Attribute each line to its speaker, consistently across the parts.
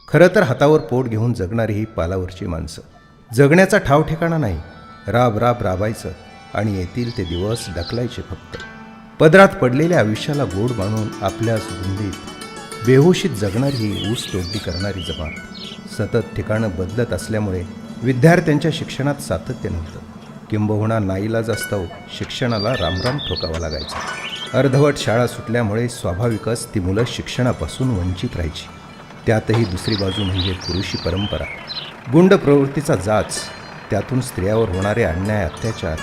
Speaker 1: खरं तर हातावर पोट घेऊन जगणारी ही पालावरची माणसं. जगण्याचा ठाव ठिकाणा नाही, राब राब राबायचं आणि येतील ते दिवस ढकलायचे फक्त. पदरात पडलेल्या आयुष्याला गोड मानून आपल्याच धुंदीत बेहोशीत जगणारी ही ऊस तोडणी करणारी जमात. सतत ठिकाणं बदलत असल्यामुळे विद्यार्थ्यांच्या शिक्षणात सातत्य नव्हतं. किंबहुना नाईलाजास्तव शिक्षणाला रामराम ठोकावा लागायचा. अर्धवट शाळा सुटल्यामुळे स्वाभाविकच ती मुलं शिक्षणापासून वंचित राहायची. त्यातही दुसरी बाजू म्हणजे पुरुषी परंपरा, गुंड प्रवृत्तीचा जाच, त्यातून स्त्रियावर होणारे अन्याय अत्याचार,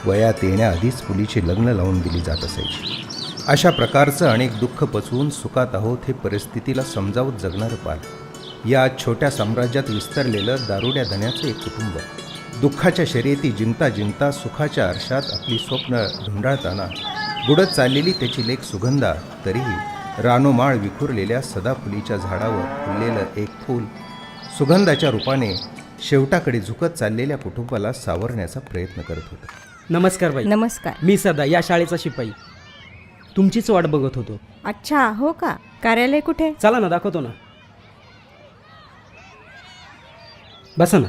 Speaker 1: वयात येण्याआधीच मुलीची लग्न लावून दिली जात असायची. अशा प्रकारचं अनेक दुःख पचवून सुखात आहोत हे परिस्थितीला समजावत जगणारं पाल. या छोट्या साम्राज्यात विस्तरलेलं दारुड्या धन्याचं एक कुटुंब. दुःखाच्या शर्यती जिंकता जिंकता सुखाच्या आरशात आपली स्वप्न धुंडाळताना बुडत चाललेली त्याची लेक सुगंधा. तरीही रानोमाळ विखुरलेल्या सदाफुलीच्या झाडावर फुललेलं एक फूल सुगंधाच्या रूपाने शेवटाकडे झुकत चाललेल्या कुटुंबाला सावरण्याचा प्रयत्न करत होतं.
Speaker 2: नमस्कार बाई.
Speaker 3: नमस्कार.
Speaker 2: मी सदा या शाळेचा शिपाई, तुमचीच वाट बघत होतो.
Speaker 3: अच्छा, हो का? कार्यालय कुठे?
Speaker 2: चला ना, दाखवतो ना. बसा ना.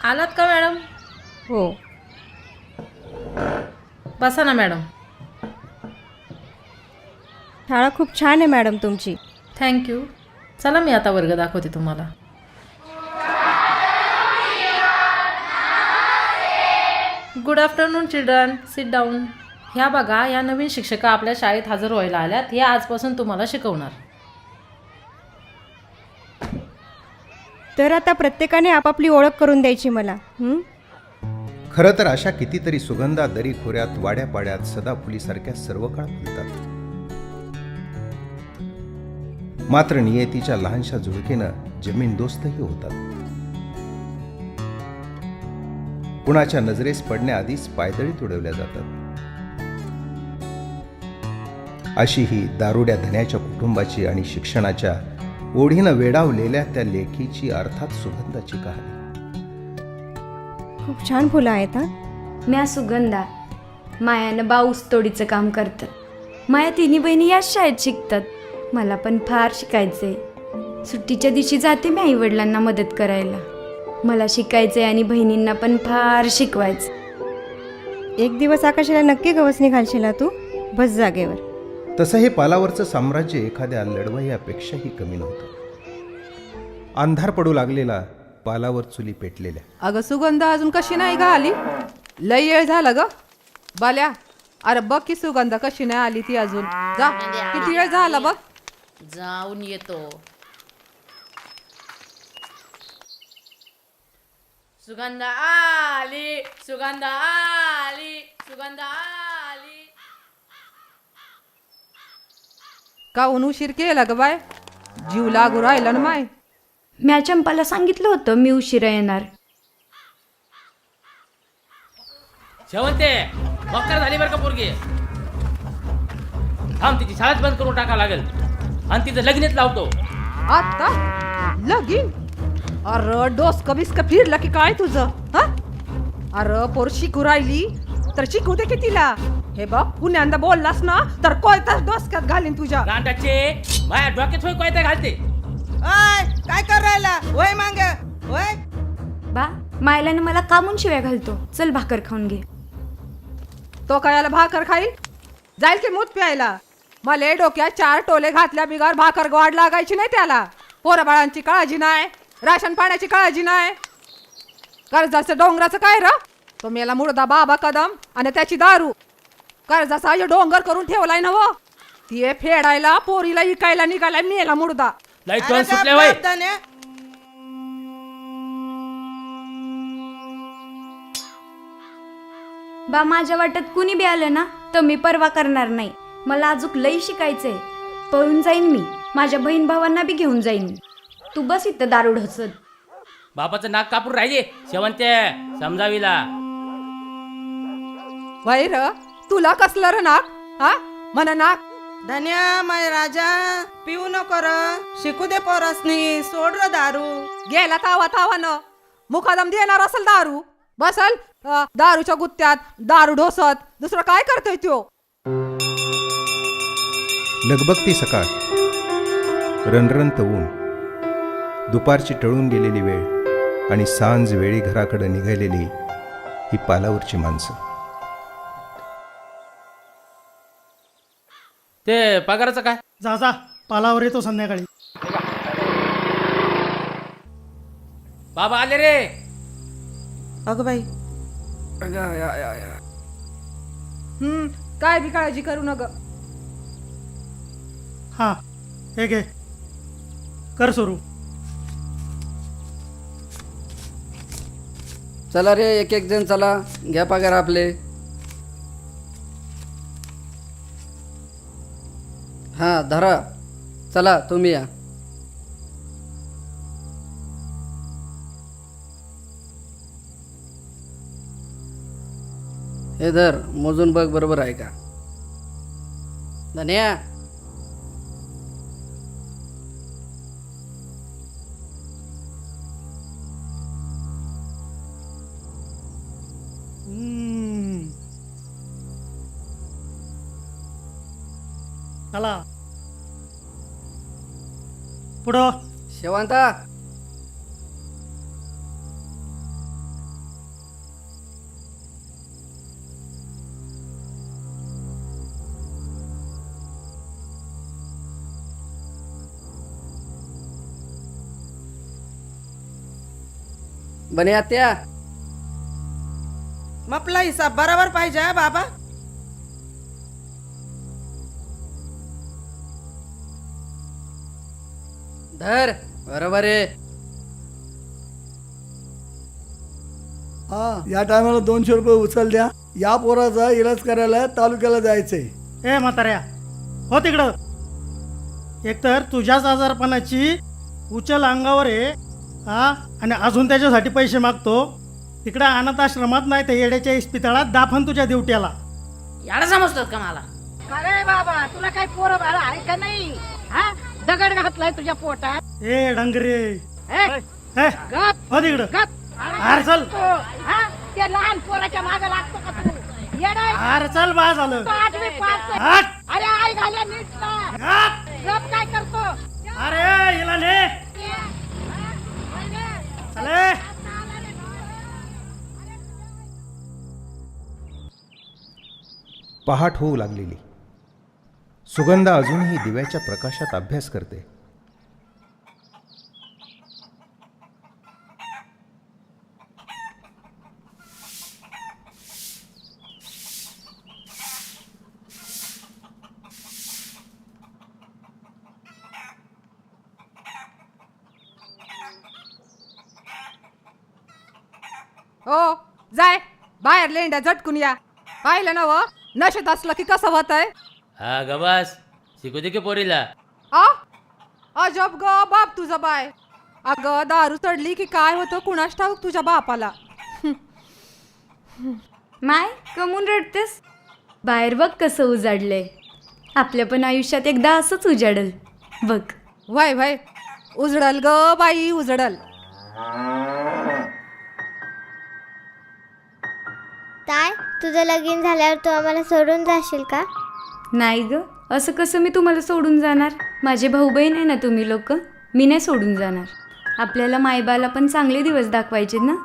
Speaker 4: आलात का मॅडम?
Speaker 3: हो.
Speaker 4: बसा ना मॅडम.
Speaker 3: शाळा खूप छान आहे मॅडम तुमची.
Speaker 4: थँक्यू. चला मी आता वर्ग दाखवते तुम्हाला. Good afternoon children, sit down. ह्या बघा, या नवीन शिक्षिका आपल्या शाळेत हजर व्हायला आल्यात. हे आजपासून तुम्हाला शिकवणार.
Speaker 3: तर आता प्रत्येकाने आपापली ओळख करून द्यायची मला.
Speaker 1: खरं तर अशा कितीतरी सुगंधा दरी खोऱ्यात, वाड्यापाड्यात सदाफुलीसारख्या सर्व काळ फुलतात. मात्र नियतीच्या लहानशा झुळकेनं जमीनदोस्तही होतात. कुणाच्या नजरेस पडण्याआधीच पायदळी तुडवल्या जातात. अशी ही दारुड्या धन्याच्या कुटुंबाची आणि शिक्षणाच्या ओढीनं वेडावलेल्या त्या लेखीची, अर्थात सुगंधाची कहाणी.
Speaker 3: खूप छान फुलं आहेत.
Speaker 5: म्या सुगंधा, मायानं बाऊस तोडीचं काम करतात. माया तिन्ही बहिणी याच शाळेत शिकतात. मला पण फार शिकायचंय. सुट्टीच्या दिवशी जाते मी आईवडिलांना मदत करायला. मला शिकायचंय आणि बहिणींना पण फार शिकवायचं.
Speaker 3: एक दिवस आकाशाला नक्की गवसणी घालशील तू. बस जागेवर.
Speaker 1: तसं हे पालावरचं साम्राज्य एखाद्या लढवय्यापेक्षाही कमी नव्हतं. अंधार पडू लागलेला, पालावर चुली पेटलेल्या.
Speaker 6: अगं सुगंधा अजून कशी नाही का आली? लय वेळ झाला ग बाल्या. अरे बघ की सुगंधा कशी नाही आली ती अजून. जा, किती वेळ झाला बघ.
Speaker 4: जाऊन येतो. सुगंधा आली, सुगंधा आली, सुगंधा आली.
Speaker 6: का उशीर केला ग बाय? जीव लागू राहिला ना माय.
Speaker 5: म्या चंपाला सांगितलं होतं मी उशिरा येणार.
Speaker 7: शेवंते मक्कर झाली बरं का पोरगी. थांब, तिची शाळाच बंद करून टाका लागेल आणि तिचं लगीनच लावतो.
Speaker 6: आता लगीन? अरे डोसक बिस्क फिरलं की काय तुझं? हा, अरे पोर शिकू राहिली तर शिकू दे की तिला. हे बघ, पुण्यांदा बोललास ना तर कोयताच डोसक्यात घालीन तुझ्या.
Speaker 7: रांडाचे माझ्या डोक्यात होय कोयता घालते.
Speaker 8: काय कर राहिला? होय मांग होय.
Speaker 5: बा, मायलानं मला कामून शिव्या घालतो. चल भाकर खाऊन घे.
Speaker 6: तो काय याला भाकर खाईल? जाईल की मूत प्यायला. मला डोक्यात 4 टोले घातल्या बिगार भाकर गोड लागायची नाही त्याला. पोराबाळांची काळजी नाही, राशन पाण्याची काळजी नाही. कर्जाचं डोंगराचं काय र? तो मेला मुर्दा बाबा कदम आणि त्याची दारू. कर्जाचा डोंगर करून ठेवलाय ना व. ती फेडायला पोरीला इकायला निघालाय मेला मुर्दा.
Speaker 7: लाईट टोन सुटले वय.
Speaker 5: बा, माझ्या वाटत कुणी बी आलं ना तर मी परवा करणार नाही. मला अजून लई शिकायचंय. पळून जाईन मी. माझ्या बहीण भावांना बी घेऊन जाईन. तू बस इथं दारू ढसत.
Speaker 7: बापाचं नाक कापून राहिले. शेवंते समजावीला.
Speaker 6: वैर तुला कसलं र नाक? हा, म्हणा नाक
Speaker 8: धन्या माय राजा पिऊ नको र शिकू दे पोरासनी सोड र दारू
Speaker 6: गेला तावा तावानं मुखादम देणार असेल दारू बसल दारूच्या गुत्त्यात दारू ढोसत दुसरं काय करतोय त्यो.
Speaker 1: लगबगती सकाळ, रणरणत ऊन, दुपारची टळून गेलेली वेळ आणि सांज वेळी घराकडे निघालेली ही पालावरची माणसं.
Speaker 7: ते पगाराचं काय?
Speaker 9: जा जा पालावर येतो संध्याकाळी.
Speaker 7: बाबा आले रे.
Speaker 8: अगं बाई
Speaker 6: काय बी काळजी करू नग.
Speaker 9: हां हे घे कर सुरू.
Speaker 10: चला रे एक एक जण चला घ्या पगार आपले. हां धरा चला तुम्ही या. हे धर मोजून बघ बरोबर आहे का. धन्या
Speaker 9: चला पुढं.
Speaker 10: शेवंता बने आत्या
Speaker 8: मपला हिसाब बरोबर पाहिजे हा बाबा.
Speaker 10: धर बरोबर आहे.
Speaker 11: हा या टायमाला 200 रुपये उचल द्या. या पोराचा इलाज करायला तालुक्याला जायचंय.
Speaker 9: ए म्हाताऱ्या हो तिकडं. एकतर तुझ्याच आजारपणाची उचल अंगावर आहे हा आणि अजून त्याच्यासाठी पैसे मागतो. तिकडं अनाथ आश्रमात नाही तर येड्याच्या इस्पितळात दाफन तुझ्या ड्युट्याला.
Speaker 4: याला समजतात का मला?
Speaker 12: अरे बाबा तुला काही पोरं बाळा आहे का नाही? हा दगड घातलाय तुझ्या पोटात.
Speaker 9: ए डंगरे
Speaker 12: ए,
Speaker 9: हे
Speaker 12: गप
Speaker 9: हो तिकडं.
Speaker 12: गप.
Speaker 9: अरे चल.
Speaker 12: हा ते लहान पोराच्या मागे लागतो का तू? येडाय.
Speaker 9: अरे चल बा झालं.
Speaker 12: तो 8वी पास आहे.
Speaker 9: हट.
Speaker 12: अरे आई घाल्या नीट ना.
Speaker 9: हट.
Speaker 12: गप काय करतो?
Speaker 9: अरे हिला ने चले.
Speaker 1: पहाट होऊ लागलेली. सुगंधा अजूनही दिव्याच्या प्रकाशात अभ्यास करते.
Speaker 6: हो जाय बाहेर लेंड्या झटकून या. पाहिलं ना व नशेत असलं की कसं होत आहे.
Speaker 7: हा गबास शिकू दे की पोरीला.
Speaker 6: अजब ग बाप तुझा बाय. अगं दारू चढली की काय होतं कुणास ठाऊक तुझ्या बापाला.
Speaker 5: माय कमून रडतेस. बाहेर बघ कसं उजाडलंय. आपल्या पण आयुष्यात एकदा असंच उजाडल बघ.
Speaker 6: वय वय उजडल ग बाई उजडल.
Speaker 13: ताय तुझं लगीन झाल्यावर तू आम्हाला सोडून जाशील का?
Speaker 5: नाही ग असं कसं मी तुम्हाला सोडून जाणार. माझे भाऊ बहीण आहे ना तुम्ही लोक. मी नाही सोडून जाणार. आपल्याला मायबाला पण चांगले दिवस दाखवायचे ना.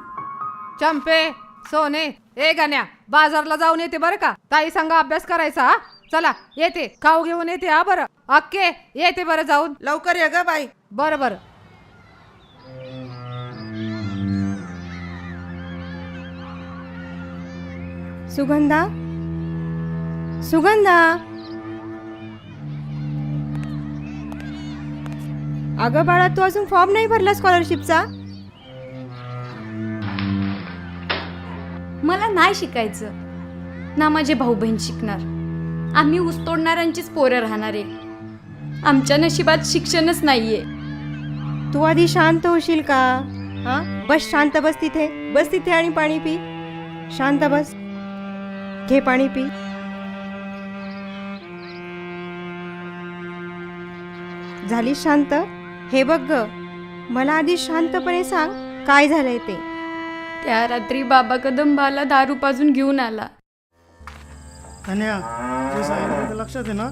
Speaker 6: चंपे सोने ए गाण्या बाजारला जाऊन येते बरं का. ताई संग अभ्यास करायचा. हा चला येते खाऊ घेऊन येते. हा बरं अक्के येते बरं जाऊन.
Speaker 8: लवकर ये ग बाई.
Speaker 6: बरं बरं.
Speaker 3: सुगंधा सुगंधा अगं बाळा तू अजून फॉर्म नाही भरला स्कॉलरशिपचा.
Speaker 5: मला नाही शिकायचं ना माझे भाऊ बहीण शिकणार. आम्ही ऊस तोडणाऱ्यांचीच पोरं राहणार आहे. आमच्या नशिबात शिक्षणच नाहीये.
Speaker 3: तू आधी शांत होशील का? हा बस शांत बस तिथे. बस तिथे आणि पाणी पी. शांत बस. घे पाणी पी. झाली शांत? हे बघ ग, मला आधी शांतपणे सांग काय झालंय ते.
Speaker 5: त्या रात्री बाबा कदंबाला दारू पाजून घेऊन आला.
Speaker 9: धन्या जे सांगितलं ते लक्षात आहे ना?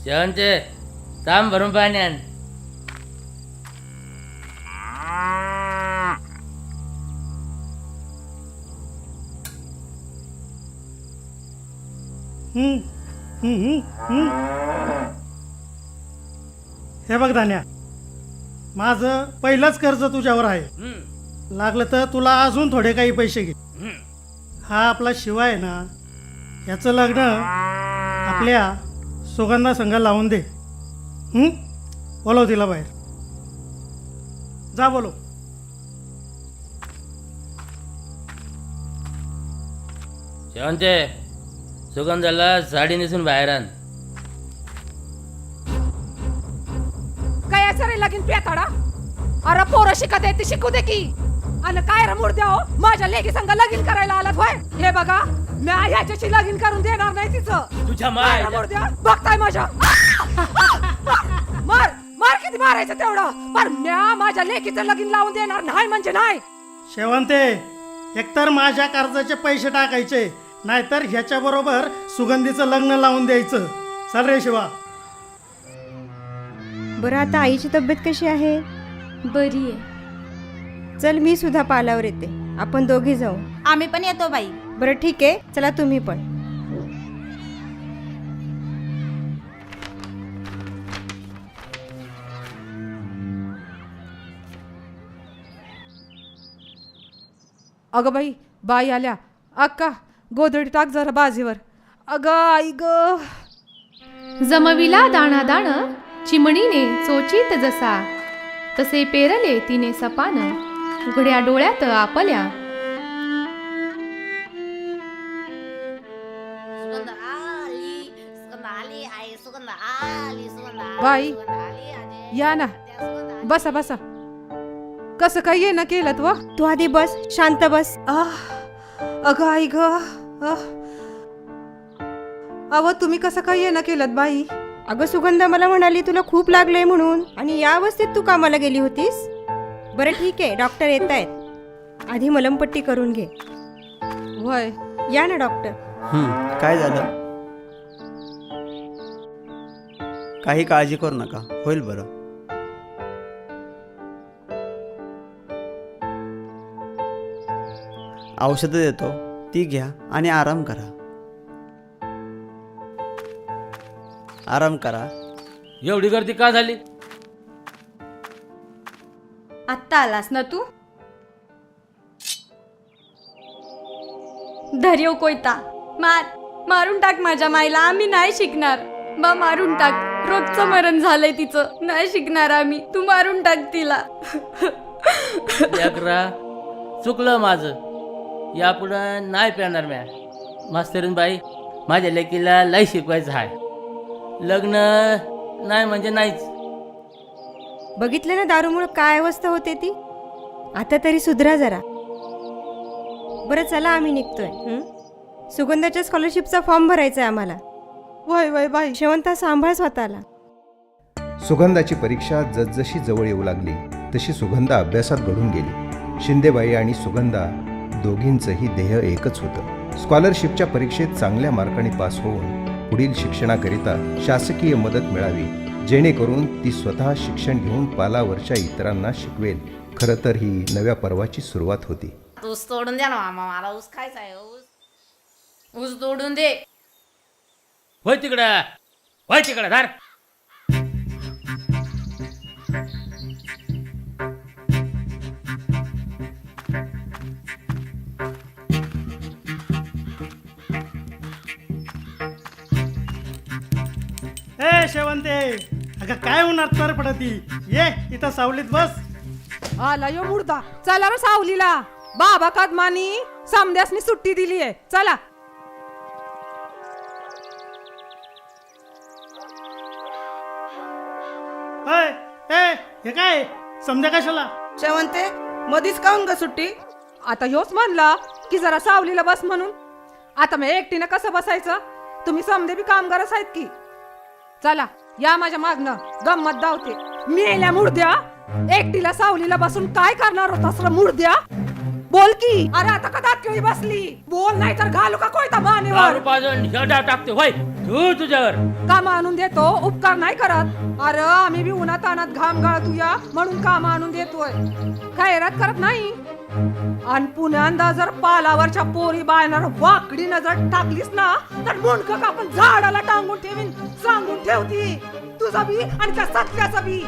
Speaker 7: शेवंते तांब भरून पाणी आण.
Speaker 9: हे बघ धान्या, माझं पहिलंच कर्ज तुझ्यावर आहे. लागलं तर तुला अजून थोडे काही पैसे घे. हा आपला शिवा आहे ना, याचं लग्न आपल्या सुगंधा संघ लावून दे. बोलव तिला बाहेर. जा बोलव.
Speaker 7: शेवंते सुगंधाला साडी नेसून बाहेर आण.
Speaker 6: काय असं रे लगीन पेताडा? अरे पोरं शिकत आहे ती शिकू दे की. आणि काय रे मुर्द्या हो, माझ्या लेकी संग लगीन करायला आलात होय? हे बघा, मी ह्याच्याशी लगीन करून देणार नाही तिचं.
Speaker 7: तुझ्या माय
Speaker 6: मुर्द्या बघताय माझ्या. मार मार, किती मारायचं तेवढं, पण म्या माझ्या लेकीचं लगीन लावून देणार नाही म्हणजे नाही.
Speaker 9: शेवंते, एकतर माझ्या कर्जाचे पैसे टाकायचे, नाहीतर ह्याच्या बरोबर सुगंधीचं लग्न लावून द्यायचं. चल रे शिवा.
Speaker 3: बरं, आता आईची तब्येत कशी आहे?
Speaker 5: बरी आहे.
Speaker 3: चल, मी सुद्धा पालावर येते, आपण दोघे जाऊ.
Speaker 12: आम्ही पण येतो बाई.
Speaker 3: बरं ठीक आहे, चला तुम्ही पण.
Speaker 6: अगं बाई आल्या. अक्का गोधडी टाक जरा बाजीवर. अगं आई ग.
Speaker 4: जमविला दाणा दाण चिमणीने चोचीत जसा, तसे पेरले तिने सपान उघड्या डोळ्यात आपल्या.
Speaker 6: बाई या ना, बसा बसा. कसं काय ये ना केलं व?
Speaker 3: तू आधी बस, शांत बस.
Speaker 6: अगं आई ग. अव तुम्ही कसं काय ये ना केलं बाई?
Speaker 3: अगं सुगंधा मला म्हणाली तुला खूप लागलंय म्हणून, आणि या अवस्थेत तू कामाला गेली होतीस. बरं ठीक आहे, डॉक्टर येत आहेत, आधी मलमपट्टी करून घे.
Speaker 6: वय
Speaker 3: या ना डॉक्टर.
Speaker 14: काय झालं? काही काळजी करू नका, होईल बरं. औषधं देतो, ती घ्या आणि आराम करा. आराम करा.
Speaker 7: एवढी गर्दी का झाली?
Speaker 5: आत्ता आलास ना तू? धर्यो कोयता मारून टाक माझ्या माईला. आम्ही नाही शिकणार. बा मारून टाक. रोजचं मरण झालंय तिचं. नाही शिकणार आम्ही. तू मारून टाक तिला.
Speaker 7: लेकरा, चुकलं माझं. यापुढं नाही पेणार म्या. मास्तरीन बाई, माझ्या लेकीला लय शिकवायचं आहे. लग्न नाही म्हणजे नाहीच.
Speaker 3: बघितलं ना दारूमुळे काय अवस्था होते ती. आता तरी सुधरा जरा. बरं चला, आम्ही निघतोय. सुगंधाच्या स्कॉलरशिपचा फॉर्म भरायचा आहे आम्हाला.
Speaker 6: वय वय बाई.
Speaker 3: शेवंता, सांभाळ स्वतःला.
Speaker 1: सुगंधाची परीक्षा जसजशी जवळ येऊ लागली तशी सुगंधा अभ्यासात घडून गेली. शिंदेबाई आणि सुगंधा दोघींचंही ध्येय एकच होतं, स्कॉलरशिपच्या परीक्षेत चांगल्या मार्कांनी पास होऊन पुढील शिक्षणाकरिता शासकीय मदत मिळावी, जेणेकरून ती स्वतः शिक्षण घेऊन पालावरच्या इतरांना शिकवेल. खरं तर ही नव्या पर्वाची सुरुवात होती.
Speaker 4: ऊस तोडून द्या ना मामा, मला ऊस खायचा आहे. ऊस तोडून दे.
Speaker 7: होय तिकडं, होय तिकडं धार.
Speaker 9: ए शेवंते, अगं काय होणार तर पडती. ये इथं सावलीत बस.
Speaker 6: आला यो मुर्दा. चला रे सावलीला. बाबा कदमानी समद्यासनी सुट्टी दिली आहे. चला.
Speaker 9: हे काय समजा कशाला?
Speaker 8: शेवंते, मधीच काऊन ग सुट्टी?
Speaker 6: आता ह्योच म्हणला की जरा सावलीला बस म्हणून. आता मी एकटीनं कसं बसायचं? तुम्ही समजे बी कामगारच आहेत की. चला या माझ्या मागणं गंमत धावते. मेल्या मुर्द्या, एकटीला सावलीला बसून काय करणार होतास रे मुर्द्या? बोल की. अरे आता का दातकिळी बसली? बोल नाही तर घालू का कोयता मानेवर?
Speaker 7: टाकते होय तू तुझ्यावर.
Speaker 6: काम आणून देतो, उपकार नाही करत. अरे आम्ही बी उन्हात आणत घाम गाळतूया म्हणून काम आणून देतोय, खैरात करत नाही. आणि पुण्यांदा जर पालावरच्या पोरी बायनार वाकडी नजर टाकलीस ना तर मुंडक कापून झाडाला टांगून ठेवीन, सांगून ठेवती. तुझा बी आणि त्या सत्याचा बी.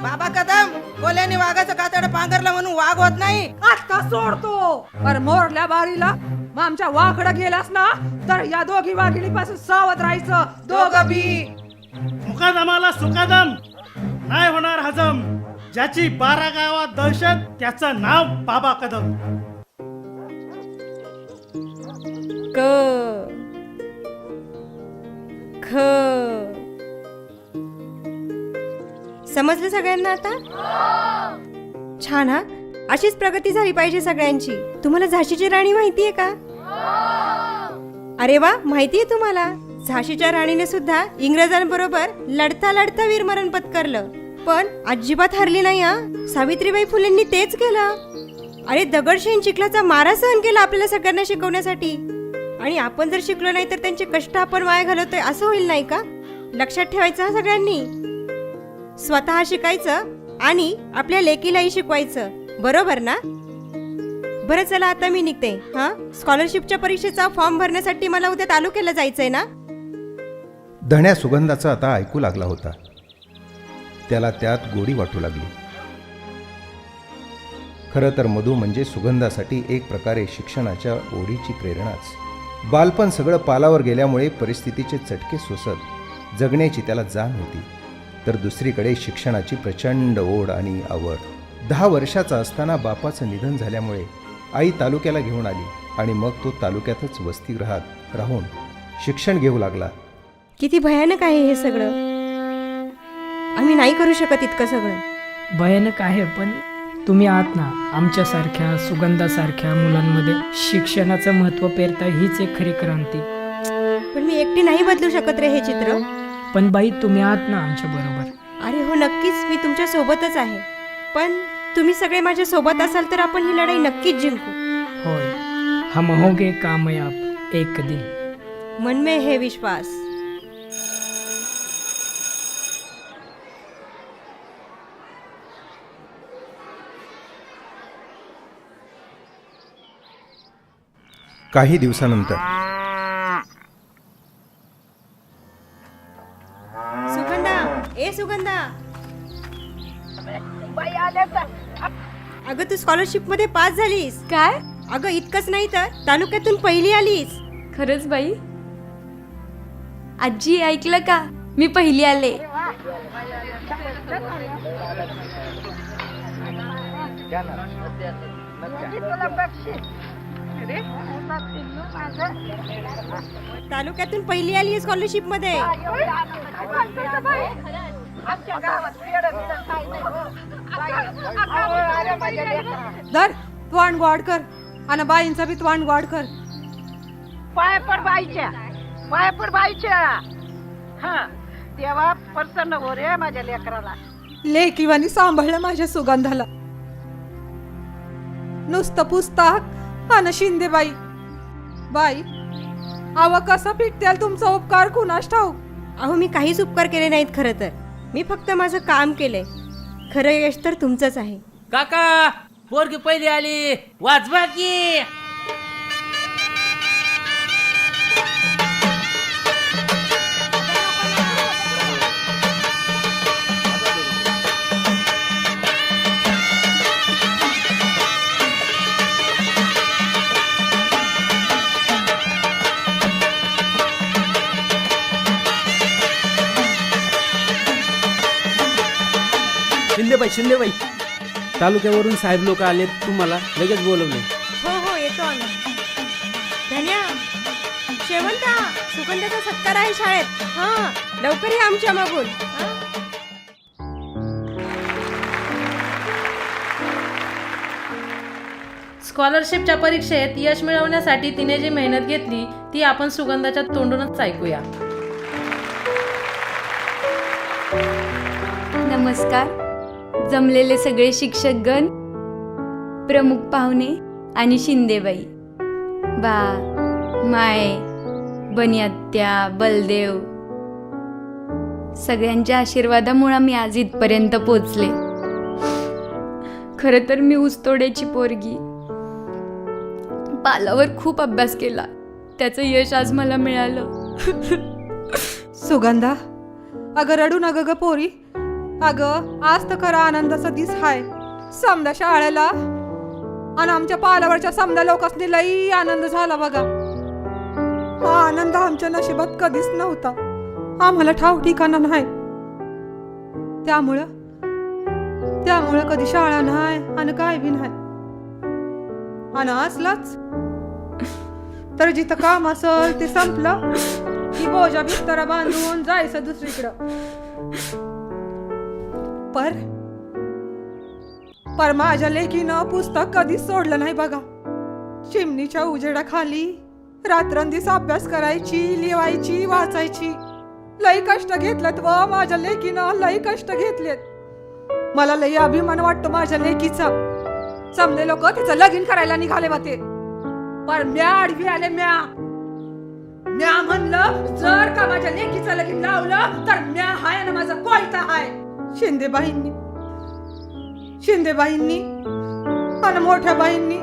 Speaker 8: बाबा कदम, कोल्याने वाघाचं कातड पांघरलं म्हणून वाघ होत नाही.
Speaker 6: आता सोडतो. पर मोरल्या बारीला मग आमच्या वाकडं गेलास ना तर या दोघी वाघिणीपासून सावध राहायचं, दोघं बी.
Speaker 9: मुकादमाला सुकादम नाही होणार हजम. ज्याची 12 गावात दहशत त्याचं नाव बाबा कदम.
Speaker 3: क ख. समजलं सगळ्यांना आता? छान हा. अशीच प्रगती झाली पाहिजे सगळ्यांची. तुम्हाला झाशीची राणी माहितीये का? अरे वा, माहितीये तुम्हाला? झाशीच्या राणीने सुद्धा इंग्रजांबरोबर लढता लढता वीरमरण पत्करलं, पण अजिबात हरली नाही हा. सावित्रीबाई फुलेंनी तेच केलं. अरे दगडशेन चिखलाचा मारा सहन केला आपल्याला सगळ्यांना शिकवण्यासाठी. आणि आपण जर शिकलो नाही तर त्यांचे कष्ट आपण वाया घालवतोय असं होईल नाही का? लक्षात ठेवायचं हा सगळ्यांनी. स्वतः शिकायचं आणि आपल्या लेकीलाही शिकवायचं, बरोबर ना? बरं चला आता मी निघते. हा, स्कॉलरशिपच्या परीक्षेचा फॉर्म भरण्यासाठी मला उद्या तालुक्याला जायचंय ना.
Speaker 1: धण्या सुगंधाचं आता ऐकू लागला होता. त्याला त्यात गोडी वाटू लागली. खरं तर मधू म्हणजे सुगंधासाठी एक प्रकारे शिक्षणाच्या ओढीची प्रेरणाच. बालपण सगळं पालावर गेल्यामुळे परिस्थितीचे चटके सोसत जगण्याची त्याला जाण होती, तर दुसरीकडे शिक्षणाची प्रचंड ओढ आणि आवड. 10 वर्षाचा असताना बापाचं निधन झाल्यामुळे आई तालुक्याला घेऊन आली आणि मग तो तालुक्यातच वसतिगृहात राहून शिक्षण घेऊ लागला.
Speaker 3: किती भयानक आहे हे सगळं. आम्ही नाही करू शकत इतकं सगळं.
Speaker 2: भयानक आहे, पण तुम्ही आहात ना आमच्यासारख्या सुगंधासारख्या मुलांमध्ये शिक्षणाचं महत्त्व पेरता, हीच एक खरी क्रांती.
Speaker 3: पण मी एकटी नाही बदलू शकत रे हे चित्र.
Speaker 2: पण बाई तुम्ही आहात ना आमच्या बरोबर.
Speaker 3: अरे हो, नक्कीच मी तुमच्या सोबतच आहे. पण तुम्ही सगळे माझ्या सोबत असाल तर आपण ही लढाई नक्कीच जिंकू.
Speaker 2: होय, हम होगे कामयाब एक दिन.
Speaker 3: मन में है विश्वास.
Speaker 1: काही दिवसानंतर
Speaker 3: सुगंधा, ए सुगंधा, अगं तू स्कॉलरशिप मध्ये पास झालीस.
Speaker 5: काय?
Speaker 3: अगं इतकंच नाही तर तालुक्यातून पहिली आलीस.
Speaker 5: खरंच बाई? आजी ऐकलं का? मी पहिली आले.
Speaker 3: तालुक्यातून पहिली आली स्कॉलरशिप मध्ये.
Speaker 6: धर त्वाण गोड कर आणि बाईंचा बी त्वाण गोड कर.
Speaker 12: पाय पड बाईच्या, पाय पड बाईच्या. हा, तेव्हा प्रसन्न हो रे माझ्या लेकराला.
Speaker 6: लेकीवानी सांभाळलं माझ्या सुगंधाला. नुसतं पुस्तक आणि शिंदे बाई. बाई अव कसा पिटत्याल तुमचा उपकार कुणास ठाऊक.
Speaker 3: अहो मी काहीच उपकार केले नाहीत खरं तर. मी फक्त माझं काम केलंय. खरं यश तर तुमचंच आहे.
Speaker 7: काका पोरगी पहिली आली, वाजवा की.
Speaker 2: शिंदेबाई, तालुक्यावरून साहेब लोक आले, तुम्हाला लगेच बोलवले.
Speaker 3: हो हो, येतो आम्ही. धन्या, शेवंता, सुगंधाचा सत्कार आहे शाळेत. हा, लवकर या आमच्या मागून.
Speaker 4: स्कॉलरशिपच्या परीक्षेत यश मिळवण्यासाठी तिने जी मेहनत घेतली ती आपण सुगंधाच्या तोंडूनच ऐकूया.
Speaker 5: नमस्कार जमलेले सगळे शिक्षकगण, प्रमुख पाहुणे आणि शिंदेबाई, बा, माय, बनियात्या, बलदेव, सगळ्यांच्या आशीर्वादामुळे मी आज इथपर्यंत पोचले. खरं तर मी ऊसतोड्याची पोरगी, पालावर खूप अभ्यास केला, त्याचं यश आज मला मिळालं.
Speaker 6: सुगंधा, अगं रडू नग ग पोरी. अगं आज तर खरा आनंदाचा दिस हाय. समजा शाळेला आणि आमच्या पालावरच्या समजा लोकांनी लई आनंद झाला बघा. हा आनंद आमच्या नशिबात कधीच नव्हता. आम्हाला ठाव ठिकाणा नाही, त्यामुळं कधी शाळा नाही आणि काय बी नाही. आणि असलाच तर जिथं काम असल ते संपलं की बोजा बिस्तरा बांधून जायचं दुसरीकडं. पर माझ्या लेकीनं पुस्तक कधीच सोडलं नाही बघा. चिमणीच्या उजेडाखाली रात्रंदिवस अभ्यास करायची, लिहायची, वाचायची. लई कष्ट घेतलेत व माझ्या लेकीनं लई कष्ट घेतलेत. मला लई अभिमान वाटतो माझ्या लेकीचा. समजे लोक तिचं लगीन करायला निघाले होते, पण म्या आडवी आले. म्या म्हणलं जर का माझ्या लेकीचं लगीन लावलं तर म्या हाय आणि माझा कोयता हाय. शिंदेबाईंनी आणि मोठ्या बाईंनी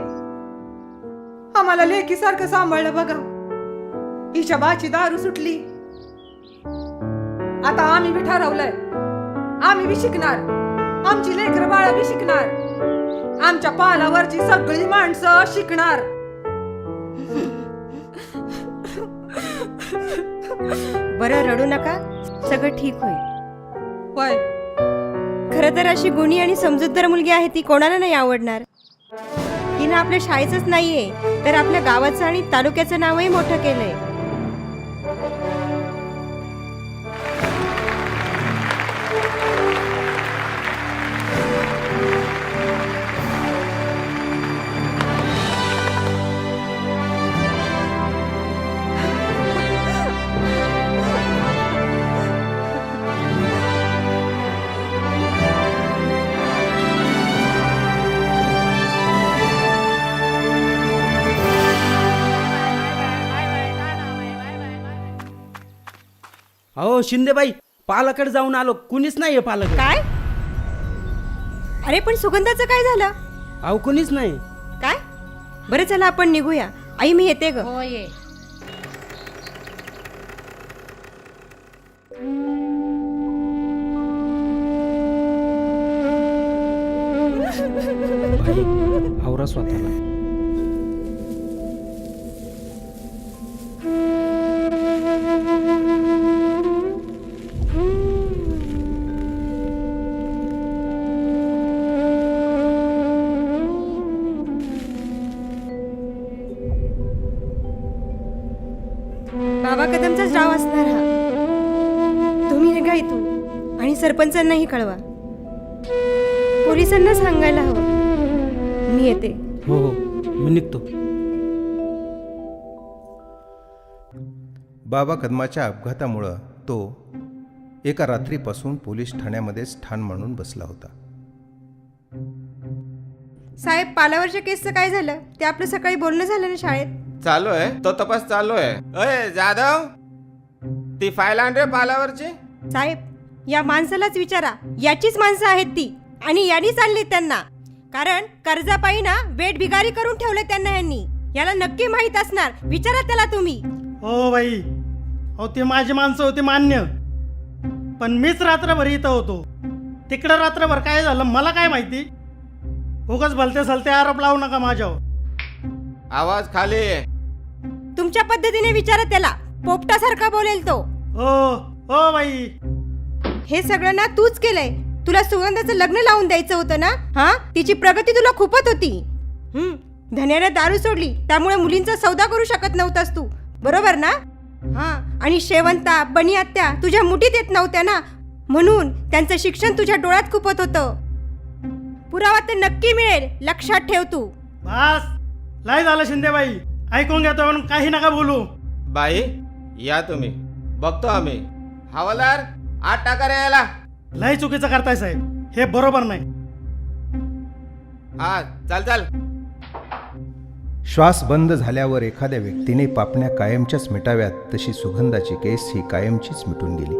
Speaker 6: आम्हाला लेकीसारखं सांभाळलं बघा. हिच्या बाची दारू सुटली. आता आम्ही बी ठरवलंय, आम्ही बी शिकणार, आमची लेकरं बाळा बी शिकणार, आमच्या पालावरची सगळी माणसं शिकणार.
Speaker 3: बरं रडू नका, सगळं ठीक होईल.
Speaker 6: होय,
Speaker 3: खरं तर अशी गुणी आणि समजूतदार मुलगी आहे ती कोणाला नाही आवडणार. तिनं आपल्या शाळेचंच नाहीये तर आपल्या गावाचं आणि तालुक्याचं नावही मोठं केलंय.
Speaker 14: अहो शिंदेबाई, पालाकडे जाऊन आलो, कुणीच नाहीये पालाकडे.
Speaker 3: काय? अरे पण सुगंधाचं काय झालं?
Speaker 14: अहो कुणीच नाही.
Speaker 3: काय? बरं चला आपण निघूया. आई मी येते ग.
Speaker 4: हो ये.
Speaker 14: आवरा स्वतःला.
Speaker 3: बाबा कदमचाच डाव असणार हा. तुम्ही निघा इथून आणि सरपंचांनाही कळवा. पोलिसांना सांगायला हवं. मी येते.
Speaker 14: हो हो, मी निघतो.
Speaker 1: बाबा कदमाच्या अपघातामुळं तो एका रात्रीपासून पोलीस ठाण्यामध्येच ठाण मांडून बसला होता.
Speaker 3: साहेब, पालावरच्या केसचं काय झालं? ते आपलं सकाळी बोलणं झालं ना शाळेत?
Speaker 15: चालू आहे, तो तपास चालू आहे. अय जाधव, ती फाईल आण रे पालावरची.
Speaker 3: साहेब, या माणसालाच विचारा. याचीच माणसं आहेत ती आणि यांनीच आणली त्यांना. कारण कर्जापायी ना वेट भिगारी करून ठेवले त्यांना यांनी. याला नक्की माहित असणार. विचारा त्याला तुम्ही.
Speaker 9: हो बाई, अहो ते माझी माणसं होती मान्य, पण मीच रात्रभर इथं होतो. तिकडं रात्रभर काय झालं मला काय माहिती. उगाच भलते सलते आरोप लावू नका माझ्यावर.
Speaker 15: आवाज खाली.
Speaker 3: तुमच्या पद्धतीने विचारा त्याला. पोपटासारखा बोलेल तो.
Speaker 9: हो बाई,
Speaker 3: हे सगळं ना तूच केलंय. तुला सुगंधाचं लग्न लावून द्यायचं होतं ना. हा, तिची प्रगती तुला खूपच होती. धन्यानं दारू सोडली त्यामुळे मुलींचा सौदा करू शकत नव्हतास तू, बरोबर ना? हा, आणि शेवंता बनियात्या तुझ्या मुठीत येत नव्हत्या ना, म्हणून त्यांचं शिक्षण तुझ्या डोळ्यात खुपत होतं. पुरावा तर नक्की मिळेल, लक्षात ठेव तू.
Speaker 9: बस लय झालं शिंदेबाई, ऐकून घेतो म्हणून काही नका बोलू.
Speaker 15: बाई या तुम्ही, बघतो आम्ही. हवालदार आत टाका रे याला.
Speaker 9: लय चुकीचं करताय साहेब, हे बरोबर नाही.
Speaker 15: हा चाल चाल.
Speaker 1: श्वास बंद झाल्यावर एखाद्या व्यक्तीने पापण्या कायमच्याच मिटाव्यात, तशी सुगंधाची केस ही कायमचीच मिटून गेली.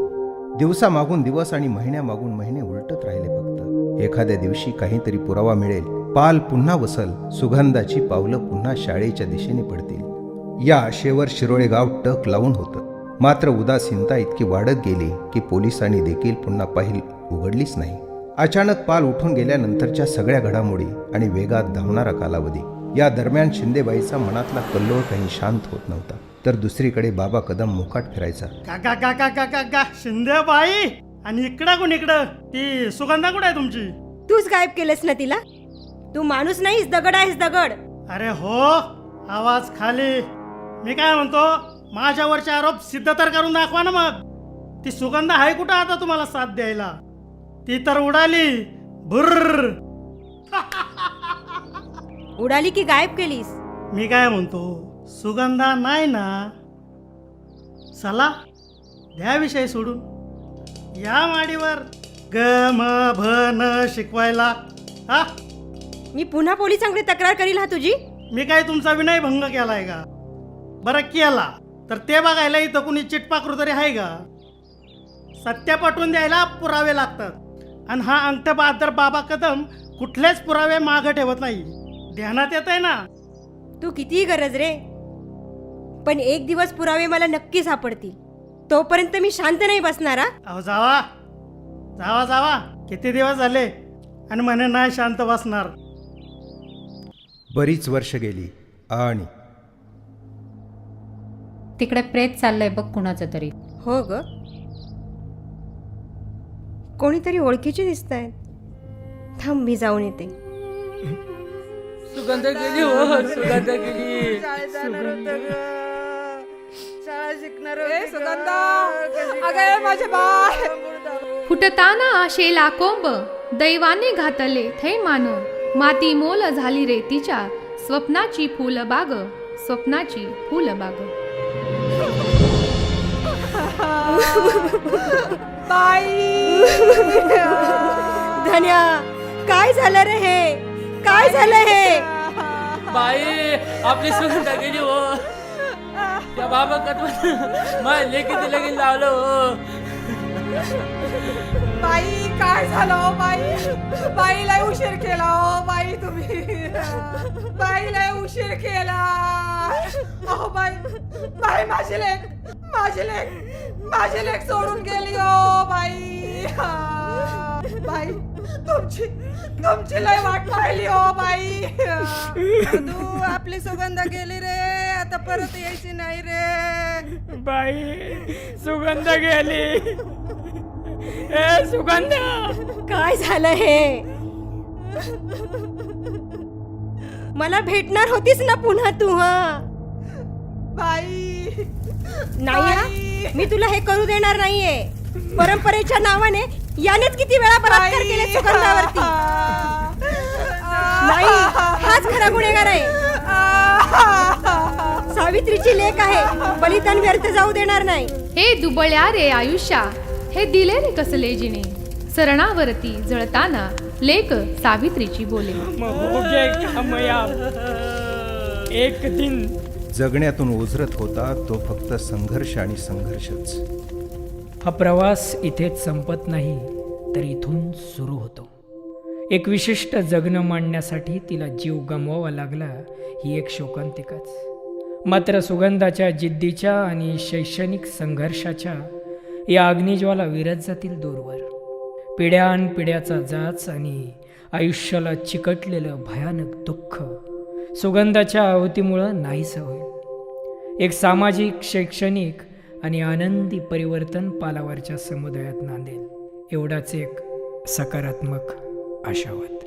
Speaker 1: दिवसा मागून दिवस आणि महिन्या मागून महिने उलटत राहिले. फक्त एखाद्या दिवशी काहीतरी पुरावा मिळेल, पाल पुन्हा वसल, सुगंधाची पावलं पुन्हा शाळेच्या दिशेने पडतील. या आशेवर शिरोळे गाव टक लावून होतं. मात्र उदासीनता इतकी वाढत गेली की पोलिसांनी देखील पुन्हा पाहिल उघडलीच नाही. अचानक पाल उठून गेल्यानंतरच्या सगळ्या घडामोडी आणि वेगात धावणारा कालावधी, या दरम्यान शिंदेबाईचा मनातला कल्लोळ काही शांत होत नव्हता. तर दुसरीकडे बाबा कदम मुकाट फिरायचा.
Speaker 9: काका काका काका का शिंदेबाई, आणि इकडं कोण इकडं, ती सुगंधा कुठे आहे तुमची?
Speaker 3: तूच गायब केलंस ना तिला. तू माणूस नाहीस, दगड आहेस दगड.
Speaker 9: अरे हो, आवाज खाली. मी काय म्हणतो, माझ्यावरचे आरोप सिद्ध तर करून दाखवा ना मग. ती सुगंधा आहे कुठं आता तुम्हाला साथ द्यायला? ती तर उडाली. भुर्र.
Speaker 3: उडाली की गायब केलीस?
Speaker 9: मी काय म्हणतो, सुगंधा नाही ना. चला द्या विषय सोडून, या माडीवर ग म भ न शिकवायला. हा,
Speaker 3: मी पुन्हा पोलिसांकडे तक्रार करील हा तुझी.
Speaker 9: मी काय तुमचा विनयभंग केलाय का? बरं केला तर ते बघायला इथं कुणी चिटपाकरू तरी आहे का? सत्य पटवून द्यायला पुरावे लागतात, आणि हा अंगठेबहाद्दर बाबा कदम कुठलेच पुरावे मागं ठेवत नाही. ध्यानात येत आहे ना?
Speaker 3: तू कितीही गरज रे, पण एक दिवस पुरावे मला नक्की सापडतील. तोपर्यंत मी शांत नाही बसणार.
Speaker 9: अहो जावा जावा जावा, किती दिवस झाले आणि म्हणे नाही शांत बसणार.
Speaker 1: बरीच वर्ष गेली आणि
Speaker 4: तिकडे प्रेत चाललंय बघ कुणाचं तरी.
Speaker 3: हो ग, कोणीतरी ओळखीचे दिसत आहेत. थांब मी जाऊन येते.
Speaker 7: सुगंधा गेली हो, सुगंधा गेली.
Speaker 8: शाळा शिकणार
Speaker 6: सुगंधा, अगं माझे बाळ.
Speaker 5: फुटताना शेला कोंब, दैवाने घातले थै मानो, माती मोल झाली रे तिच्या, स्वप्नाची फुलबाग, स्वप्नाची फुलबाग.
Speaker 6: बाई
Speaker 3: धन्या, काय झालं रे हे? काय झालं हे?
Speaker 7: बाई आपली सुगंधा गेली हो. त्या बाबा कटवून माझ्या लेकीचं लगीन लावलं हो.
Speaker 6: बाई काय झालं हो बाई? बाईला उशीर केला हो बाई तुम्ही. बाईला उशीर केला. अहो बाई, बाई माझी लेक, माझी लेक, माझी लेक सोडून गेली हो बाई. बाई तुमची तुमची लय वाट पाहिली हो बाई.
Speaker 8: तू आपली सुगंधा गेली रे, आता परत यायची नाही रे.
Speaker 2: बाई सुगंधा गेली. ए सुगंधा,
Speaker 3: काय झालं हे? मला भेटणार होतीस ना पुन्हा तू? हा
Speaker 6: बाई
Speaker 3: नाही हा? मी तुला हे करू देणार नाहीये. परंपरेच्या नावाने यानेच किती वेळा बलात्कार केले सुगंधावरती. नाही, हाच खरा गुन्हेगार आहे. सावित्रीची लेक आहे, बलिदान व्यर्थ जाऊ देणार नाही.
Speaker 5: हे दुबळ्या रे आयुष्या, हे दिले रे कसले जिने, सरणावरती जळताना लेक सावित्रीची बोले.
Speaker 2: एक दिन
Speaker 1: जगण्यातून ओझरत होता तो फक्त संघर्ष आणि संघर्षच.
Speaker 2: हा प्रवास इथेच संपत नाही, तर इथून सुरू होतो. एक विशिष्ट जगणं मांडण्यासाठी तिला जीव गमवावा लागला, ही एक शोकांतिकाच. मात्र सुगंधाच्या जिद्दीच्या आणि शैक्षणिक संघर्षाच्या या अग्निज्वाला विरत जातील दूरवर. पिढ्यानपिढ्याचा जाच आणि आयुष्याला चिकटलेलं भयानक दुःख सुगंधाच्या आहुतीमुळं नाहीसं होईल. एक सामाजिक, शैक्षणिक आणि आनंदी परिवर्तन पालावरच्या समुदायात नांदेल, एवढाच एक सकारात्मक आशावाद.